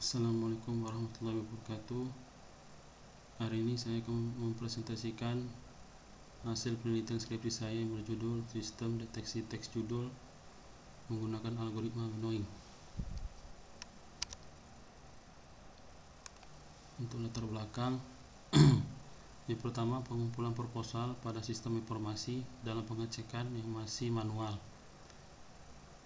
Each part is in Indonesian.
Assalamualaikum warahmatullahi wabarakatuh. Hari ini saya akan mempresentasikan hasil penelitian skripsi saya yang berjudul Sistem Deteksi Teks Judul menggunakan algoritma winnowing. Untuk latar belakang, yang pertama, pengumpulan proposal pada sistem informasi dalam pengecekan yang masih manual.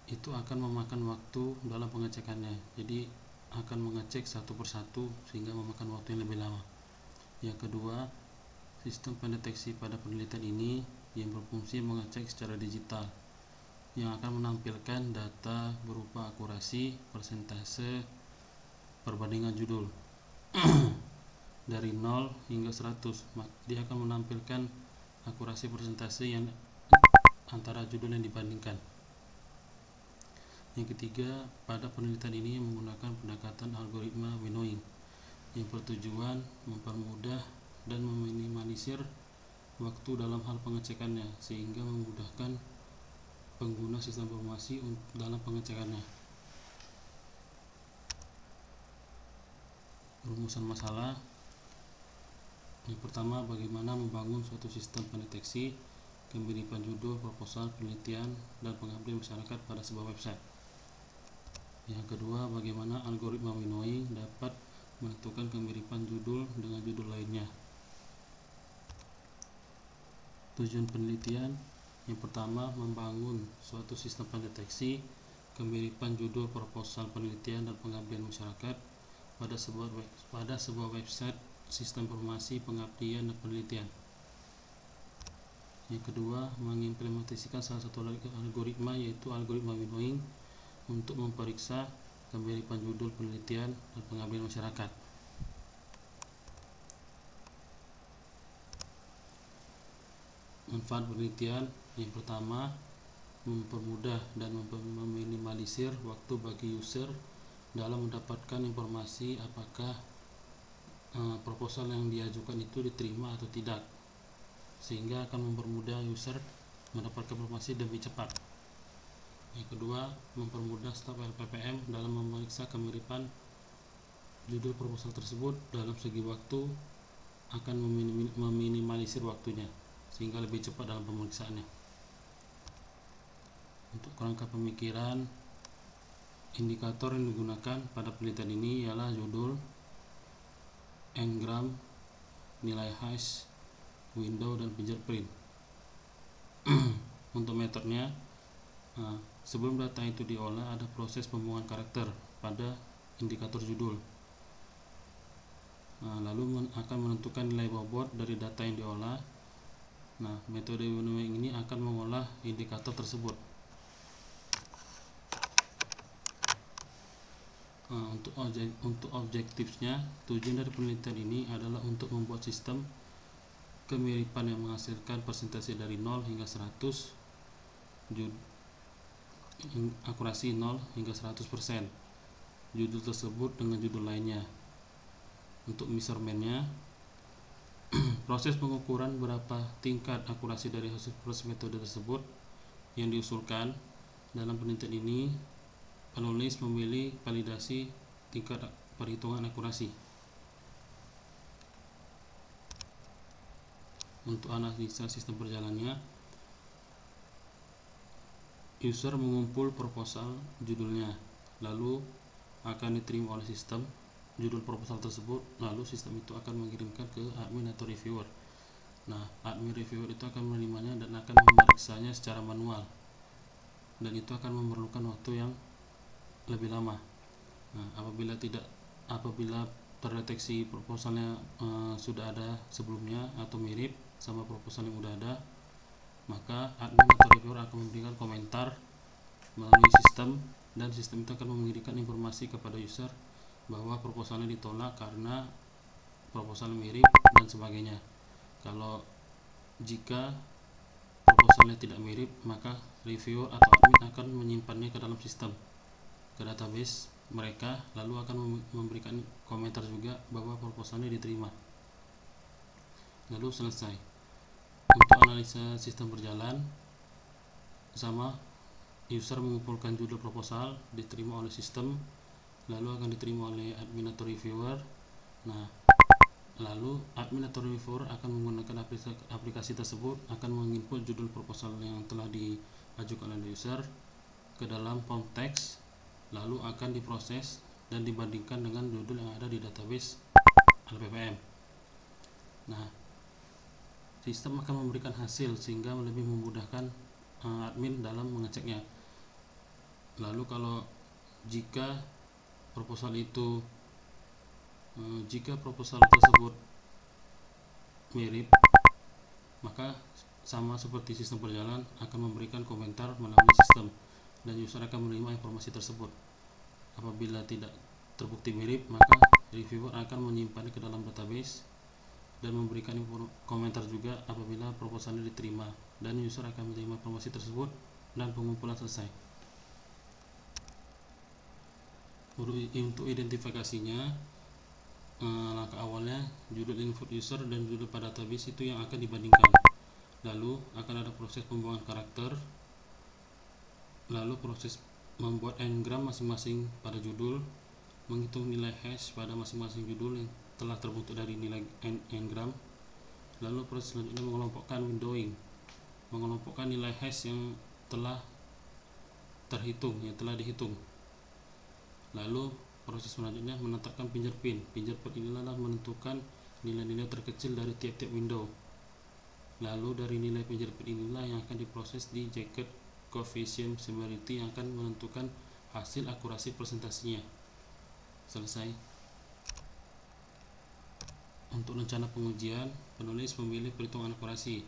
Itu akan memakan waktu dalam pengecekannya, jadi akan mengecek satu persatu sehingga memakan waktu yang lebih lama. Yang kedua, sistem pendeteksi pada penelitian ini yang berfungsi mengecek secara digital yang akan menampilkan data berupa akurasi, persentase, perbandingan judul dari 0 hingga 100. Dia akan menampilkan akurasi persentase yang antara judul yang dibandingkan. Yang ketiga, pada penelitian ini menggunakan pendekatan algoritma winnowing yang bertujuan mempermudah dan meminimalisir waktu dalam hal pengecekannya sehingga memudahkan pengguna sistem informasi dalam pengecekannya. Rumusan masalah. Yang pertama, bagaimana membangun suatu sistem pendeteksi kemiripan judul, proposal, penelitian, dan pengabdian masyarakat pada sebuah website. Yang kedua, bagaimana algoritma winnowing dapat menentukan kemiripan judul dengan judul lainnya. Tujuan penelitian. Yang pertama, membangun suatu sistem pendeteksi kemiripan judul, proposal, penelitian, dan pengabdian masyarakat pada sebuah website sistem informasi pengabdian dan penelitian. Yang kedua, mengimplementasikan salah satu algoritma, yaitu algoritma winnowing, untuk memeriksa kemiripan judul, penelitian, dan pengabdian masyarakat. Manfaat penelitian. Yang pertama, mempermudah dan meminimalisir waktu bagi user dalam mendapatkan informasi apakah proposal yang diajukan itu diterima atau tidak, sehingga akan mempermudah user mendapatkan informasi lebih cepat. Yang kedua, mempermudah staf LPPM dalam memeriksa kemiripan judul proposal tersebut dalam segi waktu, akan meminimalisir waktunya sehingga lebih cepat dalam pemeriksaannya. Untuk kerangka pemikiran, indikator yang digunakan pada penelitian ini ialah judul, n-gram, nilai hash, window, dan fingerprint. Untuk metodenya, sebelum data itu diolah, ada proses pembuangan karakter pada indikator judul. Lalu akan menentukan nilai bobot dari data yang diolah. Metode winnowing ini akan mengolah indikator tersebut. Untuk objektifnya, tujuan dari penelitian ini adalah untuk membuat sistem kemiripan yang menghasilkan persentase dari 0 hingga 100, akurasi 0 hingga 100% judul tersebut dengan judul lainnya. Untuk measurement-nya, proses pengukuran berapa tingkat akurasi dari hasil proses metode tersebut yang diusulkan. Dalam penelitian ini, penulis memilih validasi tingkat perhitungan akurasi. Untuk analisa sistem berjalannya, user mengumpul proposal judulnya, lalu akan diterima oleh sistem judul proposal tersebut, lalu sistem itu akan mengirimkan ke admin atau reviewer. Admin reviewer itu akan menerimanya dan akan memeriksanya secara manual, dan itu akan memerlukan waktu yang lebih lama. Apabila terdeteksi proposalnya sudah ada sebelumnya atau mirip sama proposal yang sudah ada, maka admin atau reviewer akan memberikan komentar melalui sistem, dan sistem itu akan mengirimkan informasi kepada user bahwa proposalnya ditolak karena proposal mirip dan sebagainya. Jika proposalnya tidak mirip, maka reviewer atau admin akan menyimpannya ke dalam sistem, ke database mereka, lalu akan memberikan komentar juga bahwa proposalnya diterima. Lalu selesai. Untuk analisa sistem berjalan, sama, user mengumpulkan judul proposal, diterima oleh sistem, lalu akan diterima oleh admin atau reviewer. Nah, lalu admin atau reviewer akan menggunakan aplikasi tersebut akan menginput judul proposal yang telah diajukan oleh user ke dalam form teks, lalu akan diproses dan dibandingkan dengan judul yang ada di database LPPM. Nah, sistem akan memberikan hasil sehingga lebih memudahkan admin dalam mengeceknya. Lalu kalau jika proposal tersebut mirip, maka sama seperti sistem berjalan akan memberikan komentar melalui sistem dan user akan menerima informasi tersebut. Apabila tidak terbukti mirip, maka reviewer akan menyimpannya ke dalam database dan memberikan komentar juga apabila proposalnya diterima, dan user akan menerima informasi tersebut dan pengumpulan selesai. Untuk identifikasinya, langkah awalnya judul input user dan judul pada database itu yang akan dibandingkan. Lalu akan ada proses pembuangan karakter, lalu proses membuat n-gram masing-masing pada judul, menghitung nilai hash pada masing-masing judul yang telah terbentuk dari nilai n-gram. Lalu proses selanjutnya mengelompokkan windowing, mengelompokkan nilai hash yang telah dihitung. Lalu proses selanjutnya menetapkan fingerprint. Fingerprint inilah menentukan nilai-nilai terkecil dari tiap-tiap window. Lalu dari nilai fingerprint inilah yang akan diproses di jacket coefficient similarity yang akan menentukan hasil akurasi presentasinya. Selesai. Untuk rencana pengujian, penulis memilih perhitungan akurasi.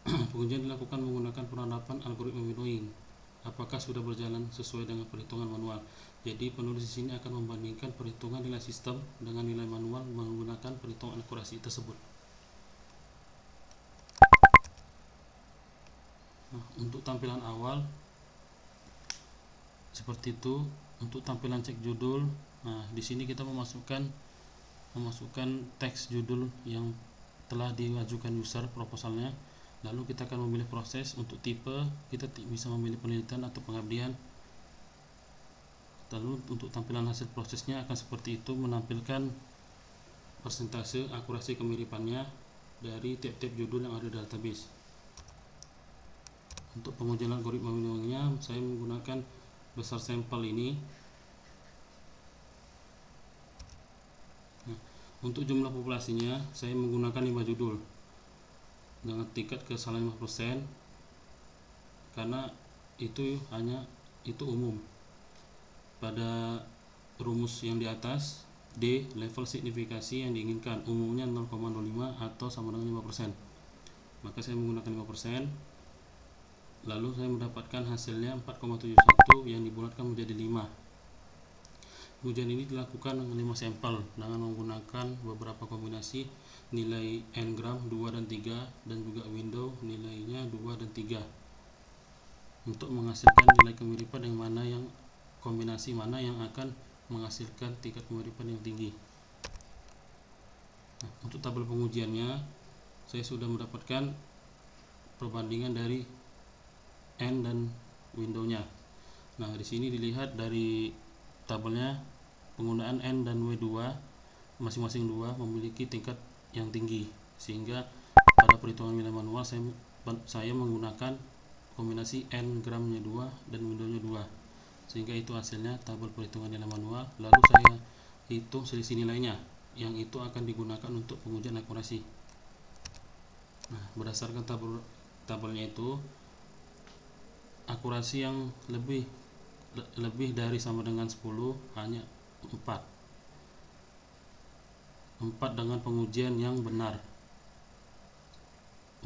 Pengujian dilakukan menggunakan penerapan algoritma winnowing. Apakah sudah berjalan sesuai dengan perhitungan manual? Jadi penulis di sini akan membandingkan perhitungan nilai sistem dengan nilai manual menggunakan perhitungan akurasi tersebut. Nah, untuk tampilan awal seperti itu. Untuk tampilan cek judul, nah di sini kita memasukkan teks judul yang telah diajukan user proposalnya. Lalu kita akan memilih proses. Untuk tipe kita bisa memilih penelitian atau pengabdian. Lalu untuk tampilan hasil prosesnya akan seperti itu, menampilkan persentase akurasi kemiripannya dari tiap-tiap judul yang ada di database. Untuk pengujian algoritma winnowingnya, saya menggunakan besar sampel ini. Nah, untuk jumlah populasinya saya menggunakan 5 judul dengan tingkat kesalahan 5%, karena itu umum. Pada rumus yang di atas, D level signifikasi yang diinginkan, umumnya 0,05 atau sama dengan 5%. Maka saya menggunakan 5%. Lalu saya mendapatkan hasilnya 4,71 yang dibulatkan menjadi 5. Pengujian ini dilakukan dengan 5 sampel dengan menggunakan beberapa kombinasi nilai n-gram 2 dan 3 dan juga window nilainya 2 dan 3 untuk menghasilkan nilai kemiripan kombinasi mana yang akan menghasilkan tingkat kemiripan yang tinggi. Nah, untuk tabel pengujiannya saya sudah mendapatkan perbandingan dari n dan window-nya. Nah, di sini dilihat dari tabelnya penggunaan n dan w2 masing-masing 2 memiliki tingkat yang tinggi, sehingga pada perhitungan nilai manual saya menggunakan kombinasi n-gramnya 2 dan window-nya 2, sehingga itu hasilnya tabel perhitungan nilai manual. Lalu saya hitung selisih nilainya yang itu akan digunakan untuk pengujian akurasi. Nah, berdasarkan tabelnya itu, akurasi yang lebih dari sama dengan 10 hanya 4 dengan pengujian yang benar.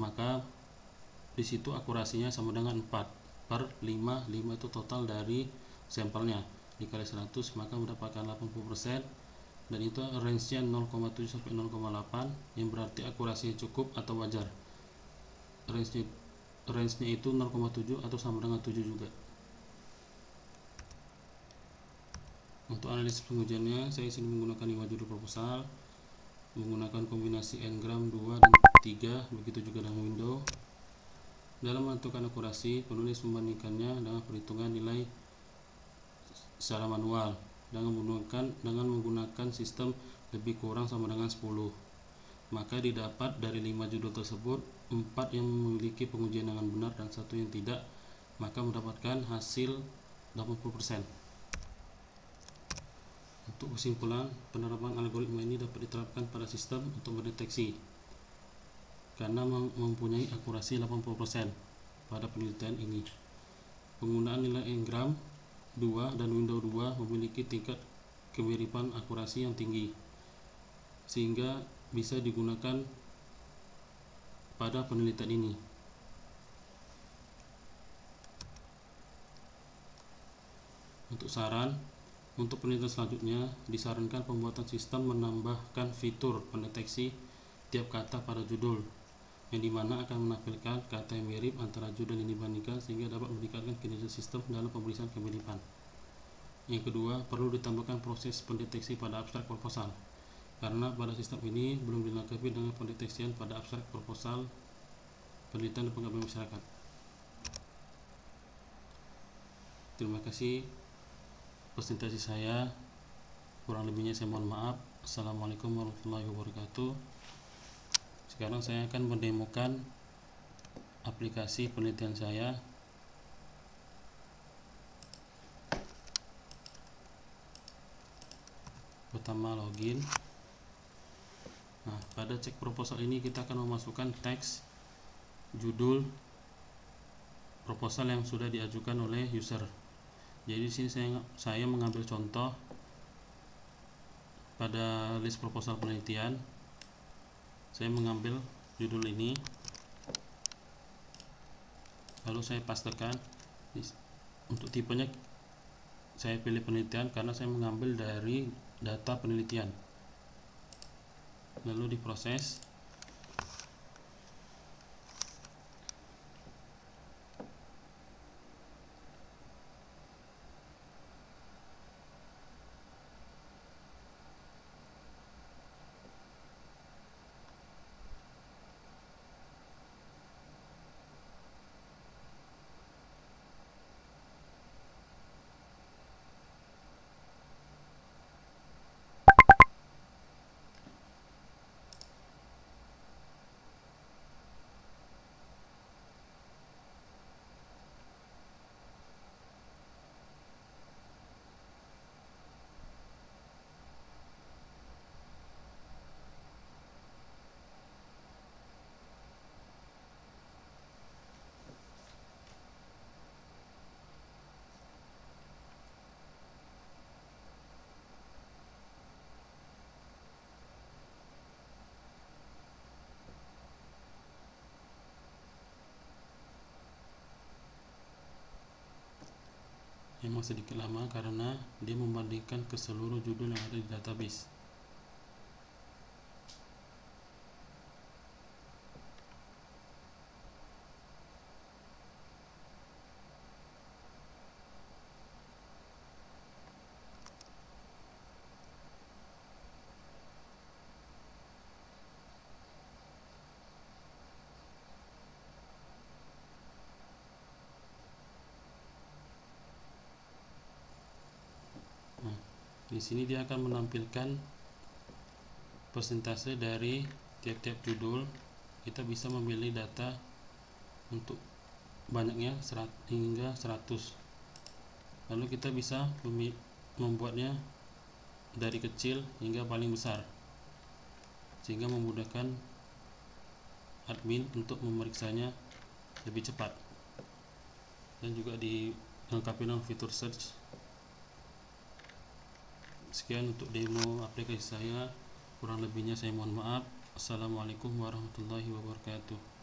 Maka di situ akurasinya sama dengan 4/5 itu total dari sampelnya dikali 100, maka mendapatkan 80%, dan itu range-nya 0,7 sampai 0,8 yang berarti akurasinya cukup atau wajar. Range-nya itu 0,7 atau sama dengan 7 juga. Untuk analisis pengujiannya, saya sini menggunakan 5 judul proposal, menggunakan kombinasi n-gram 2 dan 3, begitu juga dengan window. Dalam menentukan akurasi, penulis membandingkannya dengan perhitungan nilai secara manual dengan menggunakan sistem lebih kurang sama dengan 10. Maka didapat dari 5 judul tersebut 4 yang memiliki pengujian dengan benar dan 1 yang tidak, maka mendapatkan hasil 80%. Untuk kesimpulan, penerapan algoritma ini dapat diterapkan pada sistem untuk mendeteksi karena mempunyai akurasi 80% pada penelitian ini. Penggunaan nilai Ngram 2 dan Windows 2 memiliki tingkat kemiripan akurasi yang tinggi sehingga bisa digunakan pada penelitian ini. Untuk saran, untuk penelitian selanjutnya disarankan pembuatan sistem menambahkan fitur pendeteksi tiap kata pada judul, yang dimana akan menampilkan kata yang mirip antara judul yang dibandingkan sehingga dapat meningkatkan kinerja sistem dalam pemeriksaan kemiripan. Yang kedua, perlu ditambahkan proses pendeteksi pada abstrak proposal, karena pada sistem ini belum dilengkapi dengan pendeteksian pada abstrak proposal penelitian dan pengabdian masyarakat. Terima kasih presentasi saya, kurang lebihnya saya mohon maaf. Assalamualaikum warahmatullahi wabarakatuh. Sekarang saya akan mendemokan aplikasi penelitian saya. Pertama, login. Nah, pada cek proposal ini kita akan memasukkan teks judul proposal yang sudah diajukan oleh user. Jadi di sini saya mengambil contoh pada list proposal penelitian. Saya mengambil judul ini, lalu saya pastekan. Untuk tipenya saya pilih penelitian karena saya mengambil dari data penelitian. Lalu diproses. Memang sedikit lama karena dia membandingkan ke seluruh judul yang ada di database. Di sini dia akan menampilkan persentase dari tiap-tiap judul. Kita bisa memilih data untuk banyaknya hingga 100. Lalu kita bisa membuatnya dari kecil hingga paling besar, sehingga memudahkan admin untuk memeriksanya lebih cepat. Dan juga dilengkapi dengan fitur search. Sekian untuk demo aplikasi saya, kurang lebihnya saya mohon maaf. Assalamualaikum warahmatullahi wabarakatuh.